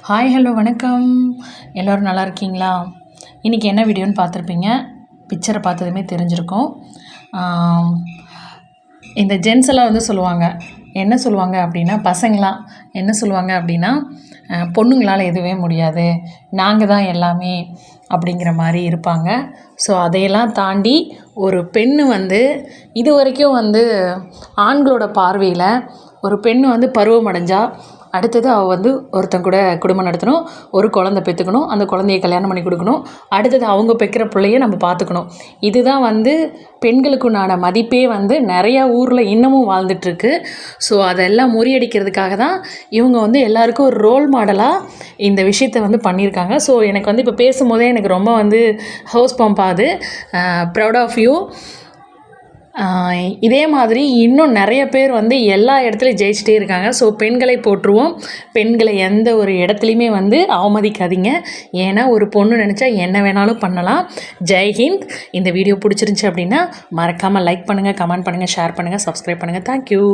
Hi hello வணக்கம். எல்லோரும் நல்லா இருக்கீங்களா? இன்றைக்கி என்ன வீடியோன்னு பார்த்துருப்பீங்க. பிக்சரை பார்த்ததுமே தெரிஞ்சிருக்கும். இந்த ஜென்ஸ் எல்லாம் வந்து சொல்லுவாங்க, என்ன சொல்லுவாங்க அப்படின்னா, பசங்களாம் என்ன சொல்லுவாங்க அப்படின்னா, பொண்ணுங்களால் எதுவே முடியாது, நாங்கள் தான் எல்லாமே அப்படிங்கிற மாதிரி இருப்பாங்க. ஸோ அதையெல்லாம் தாண்டி ஒரு பெண்ணு வந்து இது வரைக்கும் வந்து ஆண்களோட பார்வையில் ஒரு பெண்ணு வந்து பருவம் அடைஞ்சா அடுத்தது அவள் வந்து ஒருத்தன் கூட குடும்பம் நடத்தணும், ஒரு குழந்தை பெற்றுக்கணும், அந்த குழந்தைய கல்யாணம் பண்ணி கொடுக்கணும், அடுத்தது அவங்க பெக்கிற பிள்ளைய நம்ம பார்த்துக்கணும். இதுதான் வந்து பெண்களுக்குண்டான மதிப்பே வந்து நிறையா ஊரில் இன்னமும் வாழ்ந்துட்டுருக்கு. ஸோ அதெல்லாம் முறியடிக்கிறதுக்காக தான் இவங்க வந்து எல்லாருக்கும் ஒரு ரோல் மாடலாக இந்த விஷயத்தை வந்து பண்ணியிருக்காங்க. ஸோ எனக்கு வந்து இப்போ பேசும்போதே எனக்கு ரொம்ப வந்து ஹவுஸ் பம்ப் ஆகுது. Proud of you. இதே மாதிரி இன்னும் நிறைய பேர் வந்து எல்லா இடத்துலையும் ஜெயிச்சிட்டே இருக்காங்க. ஸோ பெண்களை போற்றுவோம். பெண்களை எந்த ஒரு இடத்துலையுமே வந்து அவமதிக்காதீங்க. ஏன்னா ஒரு பொண்ணு நினச்சா என்ன வேணாலும் பண்ணலாம். ஜெய்ஹிந்த். இந்த வீடியோ பிடிச்சிருந்துச்சி அப்படின்னா மறக்காமல் லைக் பண்ணுங்கள், கமெண்ட் பண்ணுங்கள், ஷேர் பண்ணுங்கள், சப்ஸ்கிரைப் பண்ணுங்கள். தேங்க்யூ.